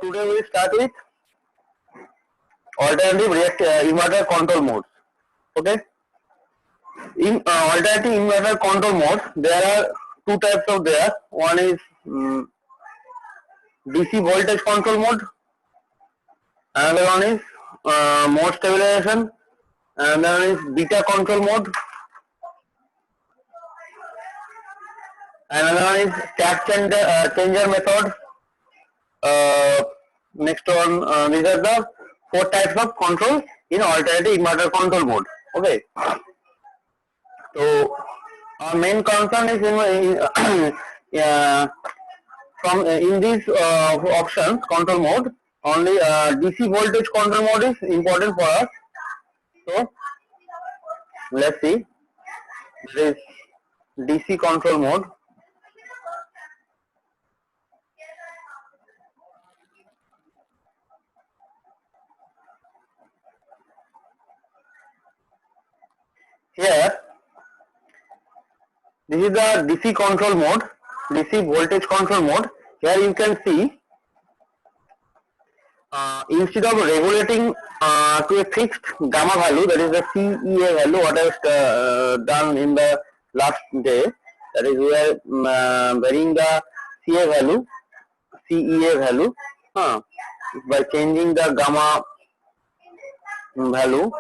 Today we start with alternative inverter control modes. Okay. In alternative inverter control modes, there are two types of there. One is DC voltage control mode. Another one is mode stabilization. Another one is beta control mode. Another one is tap changer method. Next one, these are the four types of control in alternative inverter control mode. Okay. So our main concern is in these options control mode only DC voltage control mode is important for us. So let's see, this DC control mode. Here, this is the DC control mode, DC voltage control mode. Here you can see instead of regulating to a fixed gamma value, that is the CEA value, what I was done in the last day, that is we are varying the CEA value by changing the gamma value.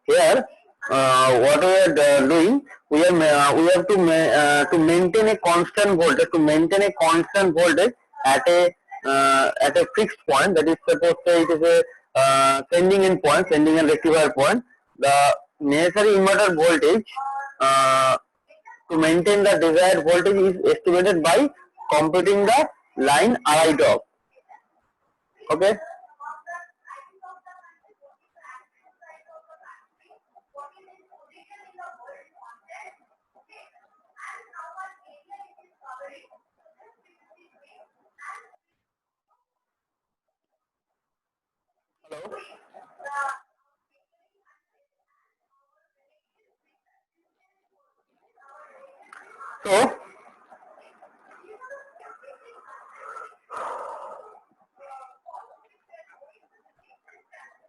Here what we are doing, we have to maintain a constant voltage, at a fixed point. That is, suppose say it is a sending end rectifier point. The necessary inverter voltage to maintain the desired voltage is estimated by computing the line RI drop. Okay. Hello. So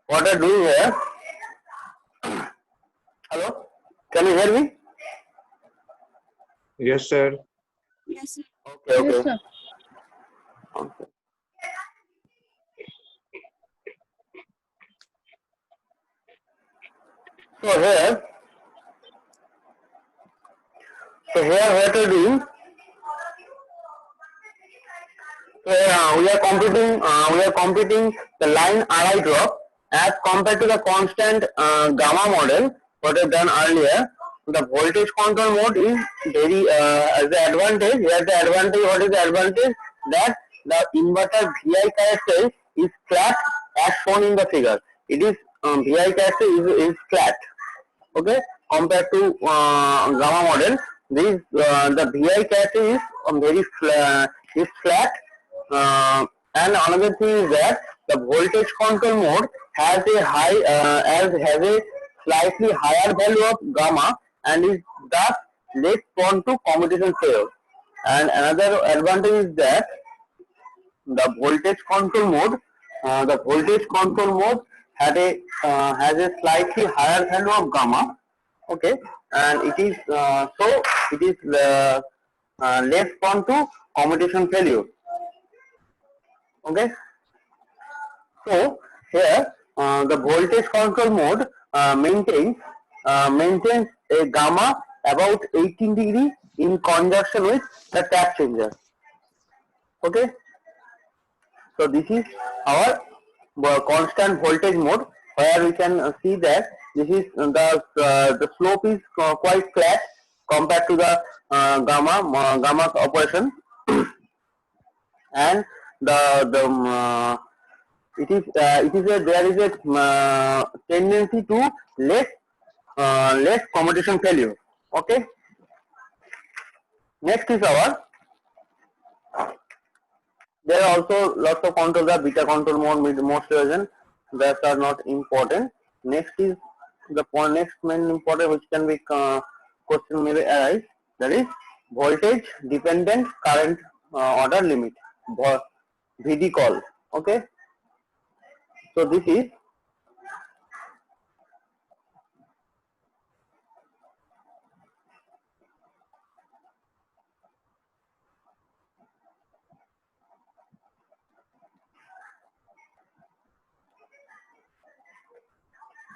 what I do here? Hello, can you hear me? Yes, sir. Yes, sir. Okay. Yes, sir. Okay. So here what we are doing, we are computing the line RI drop as compared to the constant gamma model what I have done earlier. The voltage control mode is very as the advantage. Here the advantage, what is the advantage? That the inverter VI character is flat as shown in the figure. It is VI character is flat. Okay, compared to gamma model, this the VI character is very flat. And another thing is that the voltage control mode has a slightly higher value of gamma and is thus less prone to commutation failure. And another advantage is that the voltage control mode has a slightly higher value of gamma. Okay, and it is less prone to commutation failure. Okay, so here the voltage control mode maintains a gamma about 18 degree in conjunction with the tap changer. Okay, so this is our constant voltage mode, where we can see that this is the slope is quite flat compared to the gamma operation, and there is a tendency to less commutation failure. Okay. Next is there are also lots of controls, the beta control mode, mode stabilization, that are not important. Next is the next main important, which can be question may arise, that is voltage dependent current order limit, VD call. Okay, so this is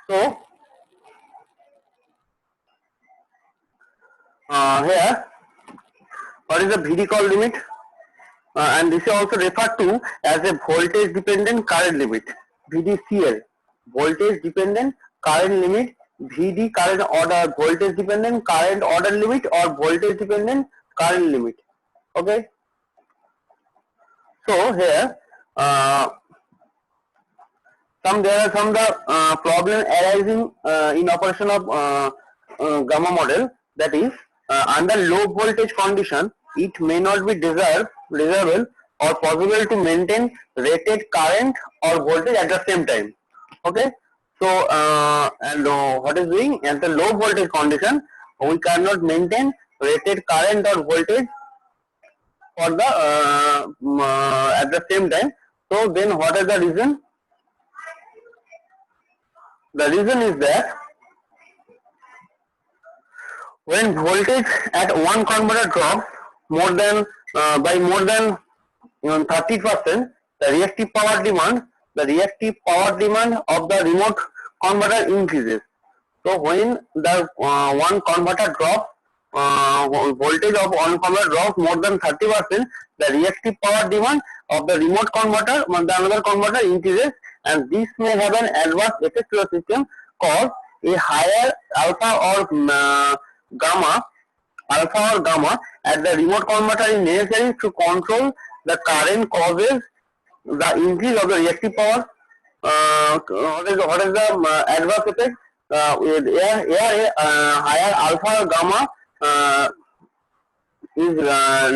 so here what is the VD call limit? And this is also referred to as a voltage dependent current limit, VDCL, voltage dependent current limit, VD current order, voltage dependent current order limit, or voltage dependent current limit. Okay, so here there are some the problem arising in operation of gamma model, that is under low voltage condition it may not be desirable or possible to maintain rated current or voltage at the same time. Okay, so and what is doing at the low voltage condition we cannot maintain rated current or voltage for the at the same time. So then what is the reason? The reason is that when voltage at one converter drops by more than 30%, the reactive power demand of the remote converter increases. So when the one converter drops, voltage of one converter drops more than 30%, the reactive power demand of the remote converter, the another converter increases, and this may have an adverse effect to the system, cause a higher alpha or gamma at the remote converter is necessary to control the current causes the increase of the reactive power. What is the adverse effect? Higher alpha or gamma is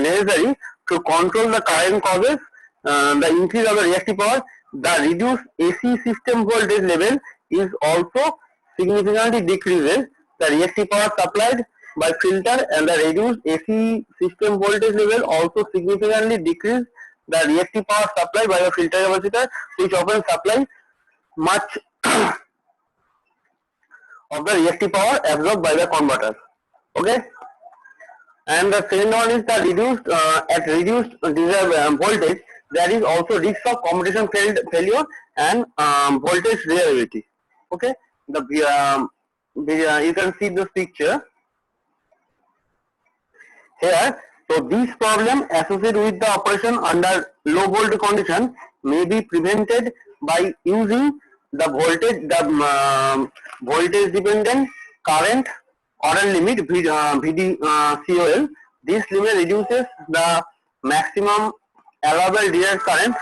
necessary to control the current causes the increase of the reactive power. The reduced AC system voltage level is also significantly decreases the reactive power supplied by filter, and the reduced AC system voltage level also significantly decreases the reactive power supplied by the filter capacitor, which often supplies much of the reactive power absorbed by the converter. Okay, and the second one is the reduced voltage. There is also risk of commutation failure and voltage reliability. Okay, you can see this picture here. So this problem associated with the operation under low voltage condition may be prevented by using the voltage dependent current order limit VDCOL. This limit reduces the maximum allowable direct current.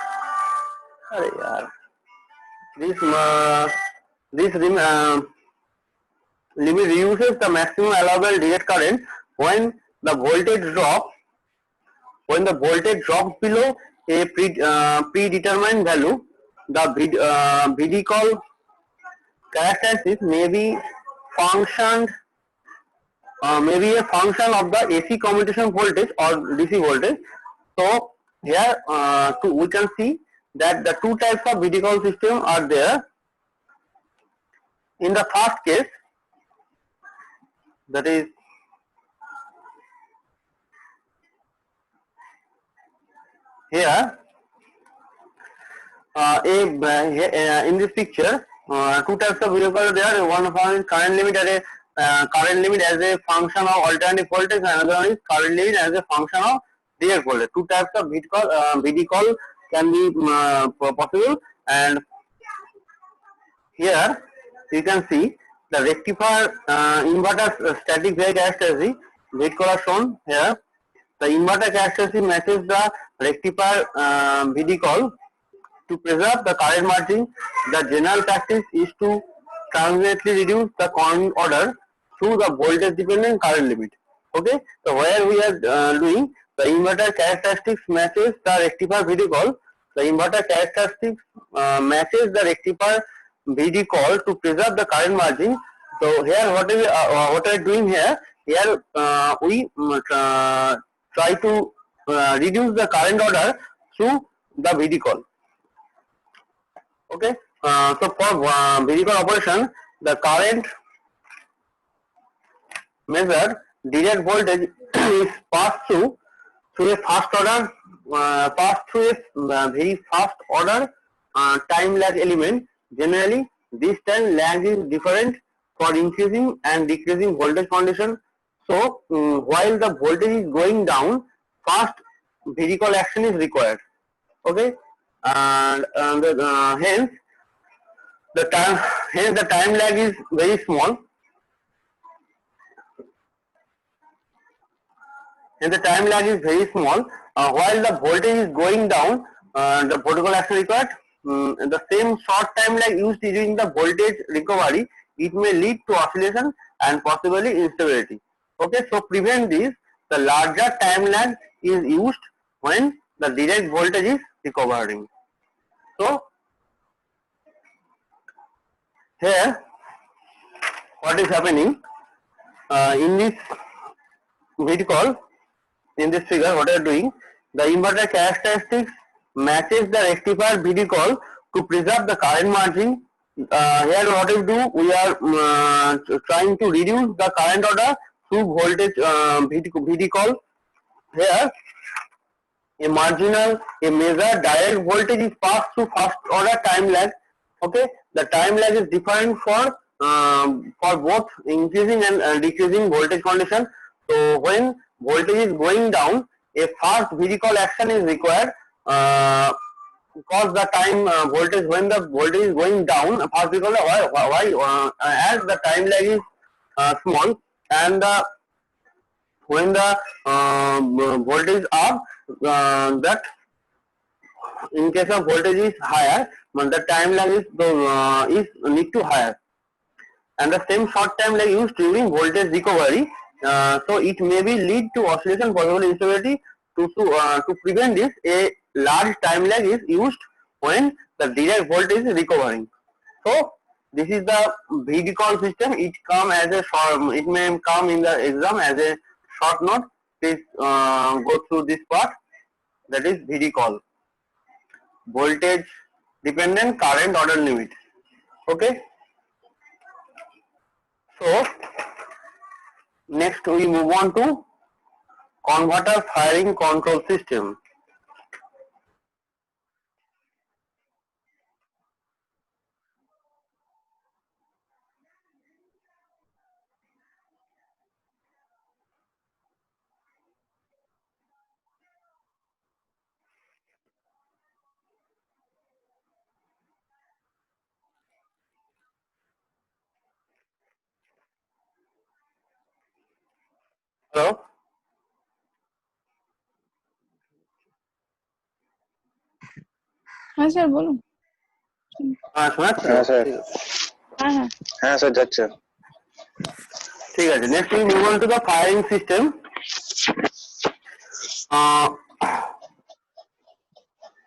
This limit reduces the maximum allowable direct current when the voltage drops below a predetermined value. The VD call characteristics may be a function of the AC commutation voltage or DC voltage. So here we can see that the two types of VD call system are there. In the first case, that is here in this picture, two types of VD call are there. One of them is current limit as a function of alternating voltage, and another one is current limit as a function of direct voltage. Two types of VD call can be possible, and here you can see the rectifier inverter static Via characteristic. VD call are shown here. The inverter characteristic matches the rectifier VD call. To preserve the current margin, the general practice is to transiently reduce the current order through the voltage dependent current limit. Okay, so where we are doing the inverter characteristics matches the rectifier VD call. The inverter characteristics matches the rectifier VD call to preserve the current margin. So here what we are doing here we try to reduce the current order through the VD call. Okay, so for vehicle operation, the current measured direct voltage is passed through a first order passed through a very fast order time lag element. Generally, this time lag is different for increasing and decreasing voltage condition. So, while the voltage is going down, fast vehicle action is required. Okay, and the time hence the time lag is very small. And the time lag is very small. While the voltage is going down, the vertical action required. The same short time lag used during the voltage recovery, it may lead to oscillation and possibly instability. Okay, so prevent this, the larger time lag is used when the direct voltage is recovering. So here, what is happening in this vehicle? In this figure, what I am doing, the inverter characteristics matches the rectifier VD call to preserve the current margin. Here what we do, we are trying to reduce the current order through voltage VD call. Here a measured direct voltage is passed through first order time lag. Okay, the time lag is different for both increasing and decreasing voltage condition. So when voltage is going down, a fast vehicle action is required because the time voltage, when the voltage is going down, fast vehicle as the time lag is small, and when the voltage up, that in case of voltage is higher, the time lag is need to higher, and the same short time lag used during voltage recovery. So it may be lead to oscillation, possible instability. To prevent this, a large time lag is used when the direct voltage is recovering. So this is the VD call system. It may come in the exam as a short note. Please go through this part. That is VD call, voltage dependent current order limit. Okay. So next we move on to converter firing control system. Hello? हाँ sir बोलो। শোনা যাচ্ছে? হ্যাঁ sir, हाँ हाँ হ্যাঁ sir যাচ্ছে। ঠিক আছে, next we move on to the firing system.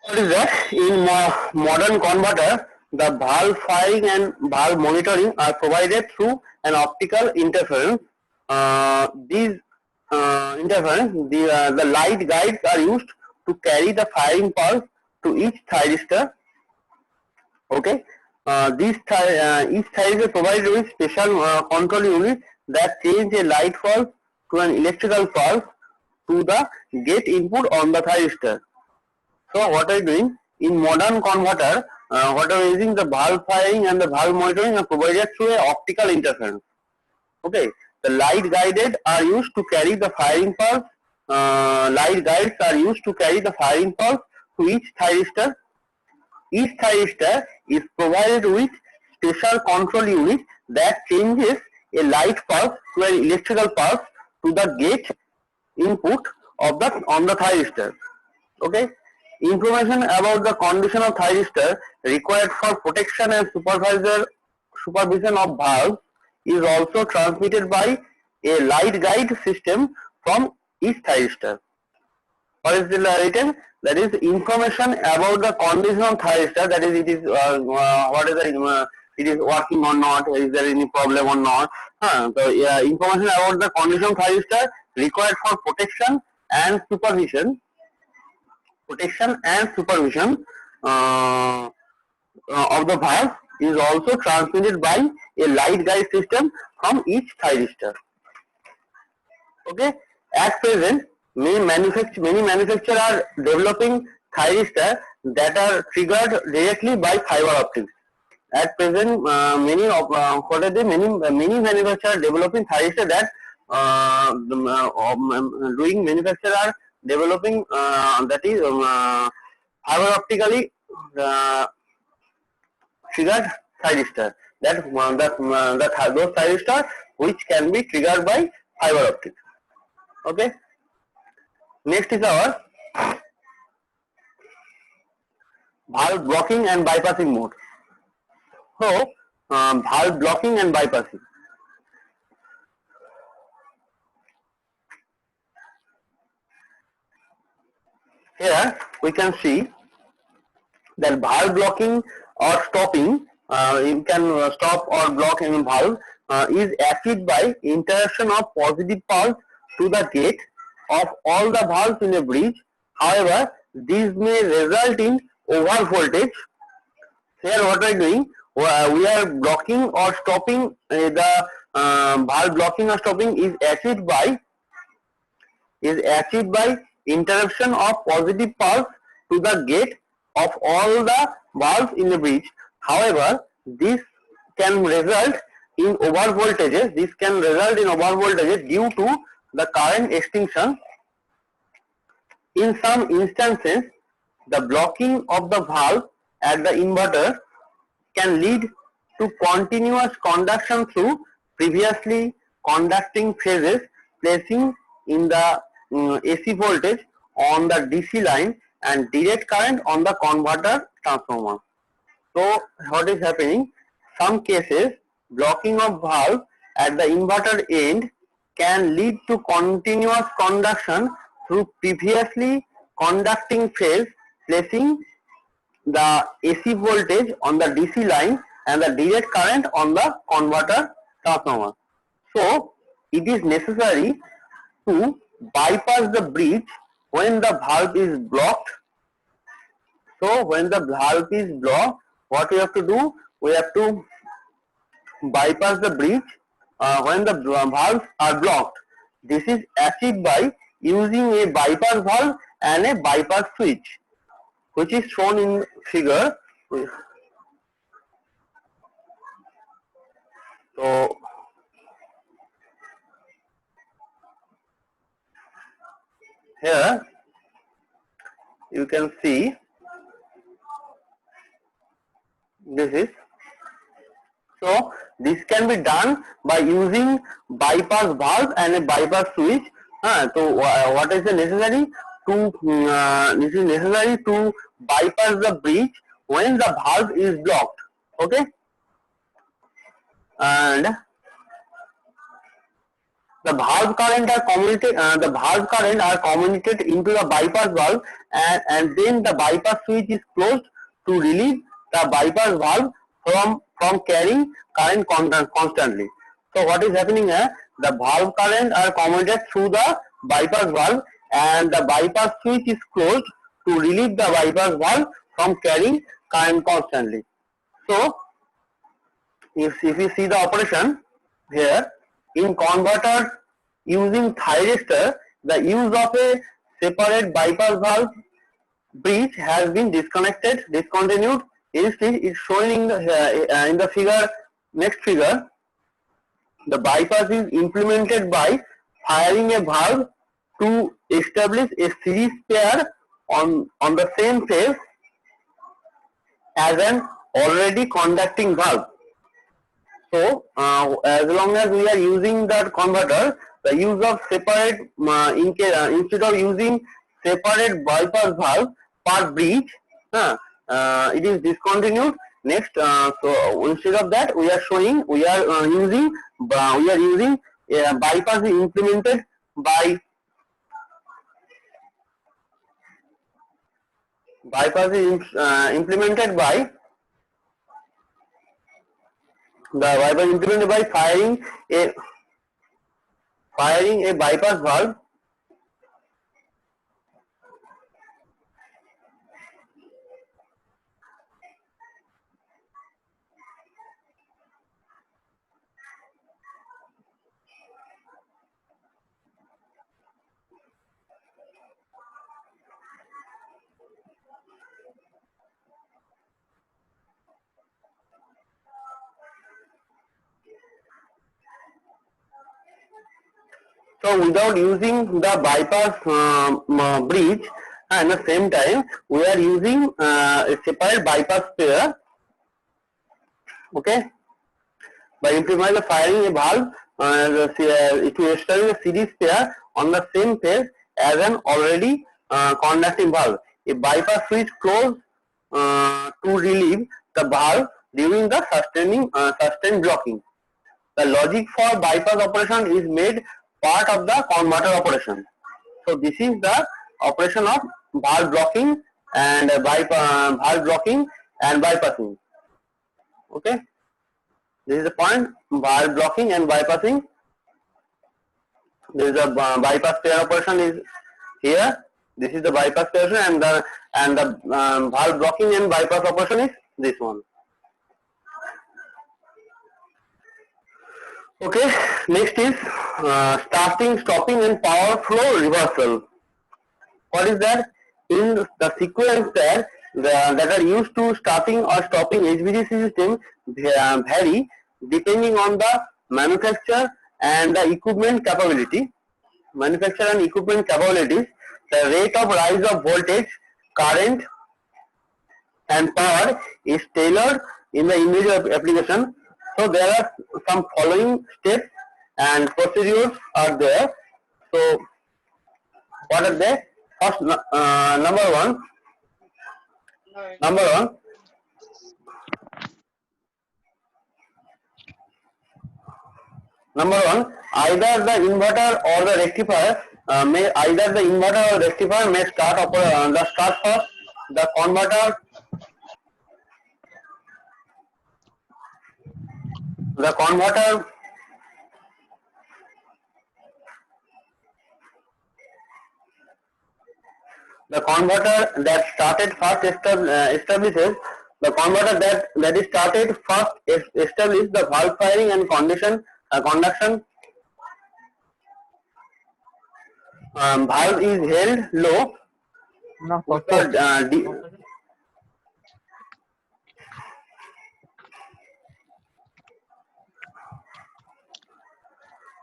What is that? In modern converter, the valve firing and valve monitoring are provided through an optical interference. These interference, the light guides are used to carry the firing pulse to each thyristor. Okay, each thyristor provided with special control unit that change a light pulse to an electrical pulse to the gate input on the thyristor. So what are you doing in modern converter? What are using the valve firing and the valve monitoring are provided through a optical interference. Okay, the light guided are used to carry the firing pulse. Light guides are used to carry the firing pulse to each thyristor. Each thyristor is provided with special control unit that changes a light pulse to an electrical pulse to the gate input on the thyristor. Okay. Information about the condition of thyristor required for protection and supervision of valve is also transmitted by a light guide system from each thyristor. What is written? That is information about the condition of thyristor. That is, it is what is the it is working or not? Is there any problem or not? So information about the condition of thyristor required for protection and supervision. of the valve is also transmitted by a light guide system from each thyristor. Okay, at present many manufacturers are developing thyristor that are triggered directly by fiber optics. At present, many manufacturers are developing thyristor that doing manufacturers are developing that is fiber optically uh, triggered thyristor, those thyristor which can be triggered by fiber optics. Okay, next is our valve blocking and bypassing mode. So, valve blocking and bypassing. Here we can see that valve blocking or stopping, you can stop or block any valve, is achieved by interaction of positive pulse to the gate of all the valves in a bridge. However, these may result in over voltage. Here what we are doing, we are blocking or stopping the valve blocking or stopping is achieved by interruption of positive pulse to the gate of all the valves in the bridge. However, this can result in over voltages. This can result in over voltages due to the current extinction. In some instances, the blocking of the valve at the inverter can lead to continuous conduction through previously conducting phases, placing in the AC voltage on the DC line and direct current on the converter transformer. So what is happening? Some cases blocking of valve at the inverter end can lead to continuous conduction through previously conducting phase, placing the AC voltage on the DC line and the direct current on the converter transformer. So it is necessary to bypass the bridge when the valve is blocked. So when the valve is blocked, what we have to do? We have to bypass the bridge when the valves are blocked. This is achieved by using a bypass valve and a bypass switch, which is shown in figure. So here you can see this is. So this can be done by using bypass valve and a bypass switch. So what is the necessary to this is necessary to bypass the bridge when the valve is blocked. Okay, and the valve current are communicated into the bypass valve, and then the bypass switch is closed to relieve the bypass valve from carrying current constantly. So what is happening here? The valve current are communicated through the bypass valve, and the bypass switch is closed to relieve the bypass valve from carrying current constantly. So if you see the operation here, in converters using thyristor, the use of a separate bypass valve bridge has been discontinued. Instead, it's shown in the figure, next figure. The bypass is implemented by firing a valve to establish a series pair on the same phase as an already conducting valve. So as long as we are using that converter, the use of separate instead of using separate bypass valve per bridge, it is discontinued. Next, so instead of that, we are using bypass is implemented by firing a bypass valve So without using the bypass bridge, at the same time we are using a separate bypass pair. Okay, by implementing the firing a valve to establish a series pair on the same phase as an already conducting valve. A bypass switch closed to relieve the valve during the sustained blocking. The logic for bypass operation is made part of the converter operation. So this is the operation of valve blocking and bypassing. Okay, this is the point, valve blocking and bypassing. This is the bypass pair operation is here. This is the bypass pair operation, and the valve blocking and bypass operation is this one. Okay, next is starting, stopping and power flow reversal. What is that? In the sequence that are used to starting or stopping HVDC system vary depending on the manufacturer and the equipment capability. Manufacturer and equipment capabilities, the rate of rise of voltage, current and power is tailored in the individual application. So there are some following steps and procedures are there. So what are they? First, number one, either the inverter or the rectifier may start first. The converter that started first establishes the converter that is started first establish the valve firing and conduction. Valve is held low.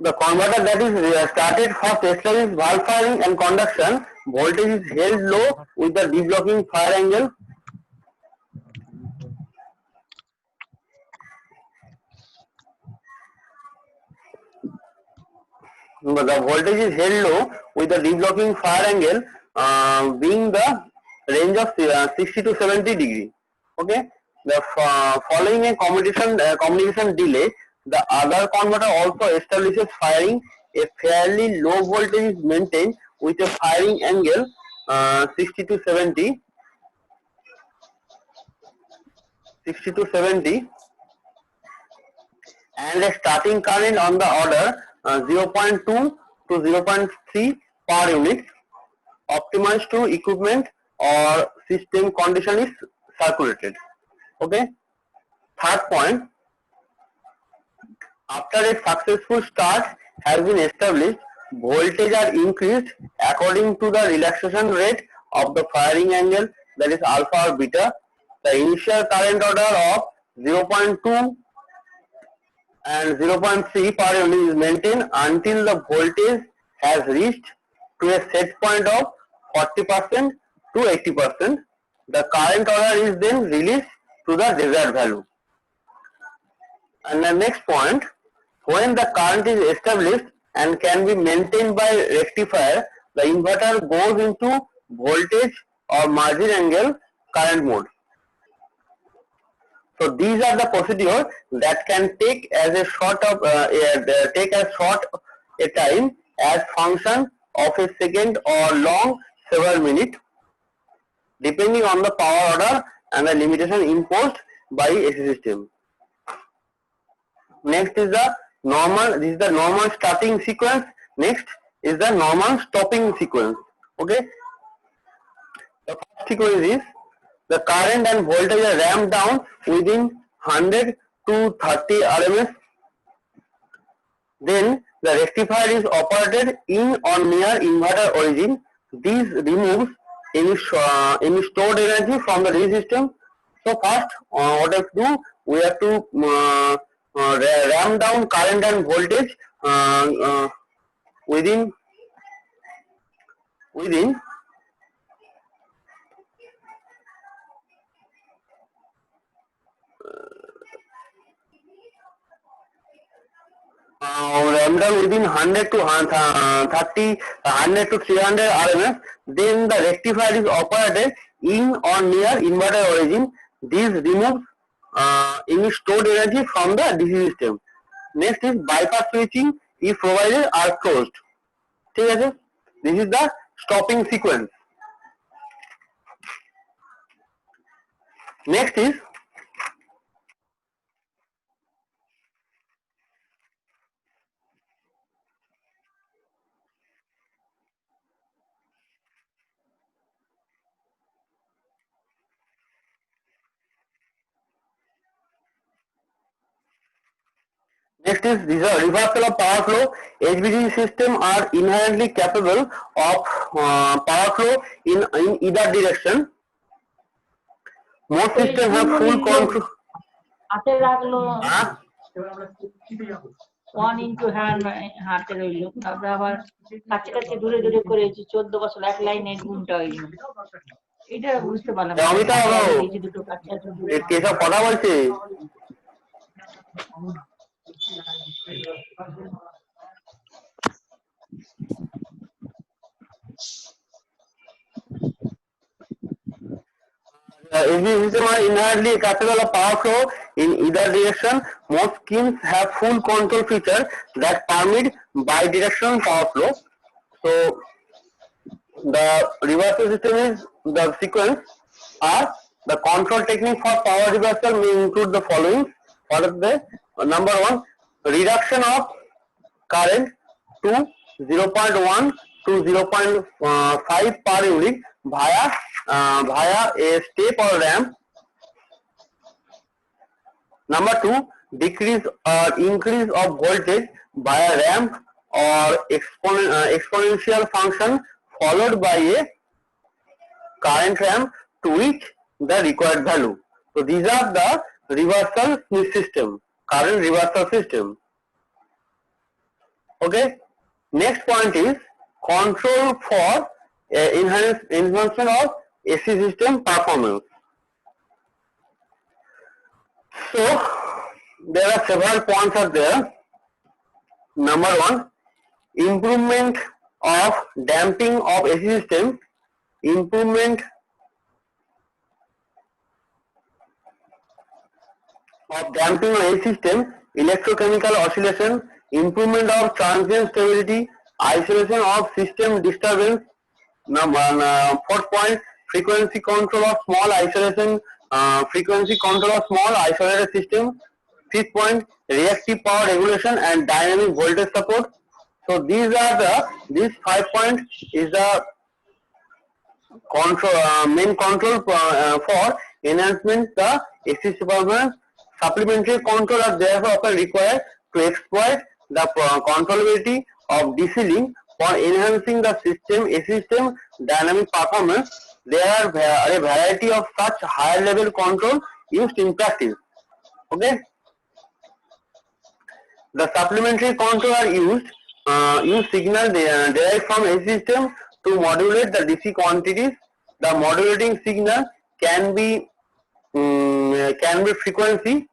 The converter that is started first establishes valve firing and conduction. Voltage is held low with the deblocking fire angle. The voltage is held low with the deblocking fire angle being the range of 60 to 70 degree. Okay, the following a communication delay, the other converter also establishes firing. A fairly low voltage is maintained with a firing angle 60 to 70 and a starting current on the order 0.2 to 0.3 per unit, optimized to equipment or system condition is circulated. Okay. Third point, after a successful start has been established, voltage are increased according to the relaxation rate of the firing angle, that is alpha or beta. The initial current order of 0.2 and 0.3 per unit is maintained until the voltage has reached to a set point of 40% to 80%. The current order is then released to the desired value. And the next point, when the current is established and can be maintained by rectifier, the inverter goes into voltage or margin angle current mode. So these are the procedures that can take as a short a time as function of a second or long several minutes, depending on the power order and the limitation imposed by AC system. Next is the normal. This is the normal starting sequence. Next is the normal stopping sequence. Okay. The first sequence is the current and voltage are ramped down within 100 to 30 RMS. Then the rectifier is operated in or near inverter origin. This removes any stored energy from the DC system. So first, what we have to do, we have to ramp down current and voltage within random within 100 to 30, 100 to 300 RMS, then the rectifier is operated in or near inverter origin. This removes any stored energy from the DC system. Next is bypass switching if provided are closed. ঠিক আছে? This is the stopping sequence. Next is these are reversal of power flow. HVDC system are inherently capable of power flow in either direction. Most systems have full control. হাতে রাখলো 1 into hand হাতে রইলো, তারপরে আবার কাছাকাছি দূরে দূরে করেছি 14 বছর এক লাইনের গুণটা হইলো, এটা বুঝতে পারলাম না। আমি তো এই দুটো কাছাকাছি কেসব কথা বলছি। HVDC system are inherently capable of power flow in either direction. Most schemes have full control feature that permit bidirectional power flow. So the reversal system is the sequence are the control technique for power reversal may include the following. What is the number one, reduction of current to 0.1 to 0.5 per unit via a step or ramp. Number two, decrease or increase of voltage via ramp or exponential function followed by a current ramp to reach the required value. So these are the reversal system, current reversal system. Okay. Next point is control for enhancement of AC system performance. So there are several points are there. Number one, improvement of damping of AC system, improvement of damping of AC system, electrochemical oscillation, improvement of transient stability, isolation of system disturbance. Fourth point, frequency control of small isolation, frequency control of small isolated system. Fifth point, reactive power regulation and dynamic voltage support. So these 5 points is the control main control for enhancement the AC performance. Supplementary control are therefore often required to exploit the controllability of DC link for enhancing the AC system dynamic performance. There are a variety of such higher level control used in practice. Okay. The supplementary control are use signal derived from AC system to modulate the DC quantities. The modulating signal can be frequency,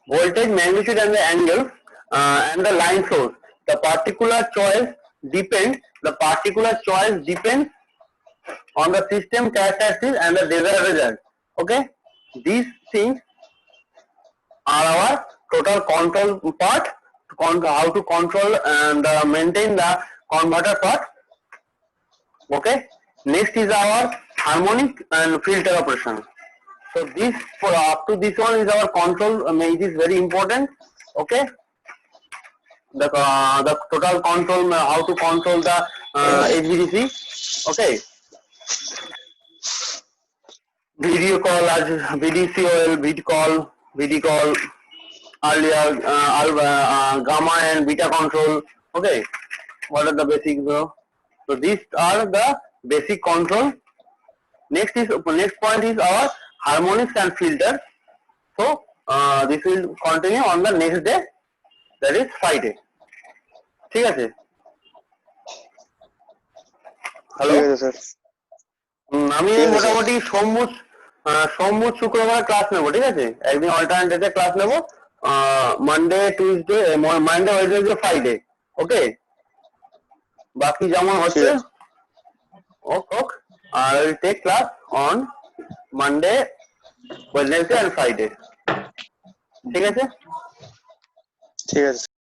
voltage, magnitude and the angle and the line source. The particular choice depends on the system characteristics and the desired result. Okay, these things are our total control part, how to control and maintain the converter part. Okay, next is our harmonic and filter operation. So this up to this one is our control. It is very important. Okay, the total control, how to control the HVDC. Okay, video call as VDCOL, VD call, earlier gamma and beta control. Okay, what are the basics? So these are the basic control next point is our harmonics and filters. So this will continue on the next day, that is Friday. ঠিক আছে? Hello, ঠিক আছে sir. আমি ঠিক আছে, মোটামুটি সোম শুক্রবার class নেবো, ঠিক আছে? একদিন অল্টারনেট ডেতে ক্লাস নেবো, Monday Tuesday, Monday Wednesday Friday. Okay, বাকি যেমন হচ্ছে ওকে, I will take class on Monday, Wednesday and Friday. ঠিক আছে? ঠিক আছে।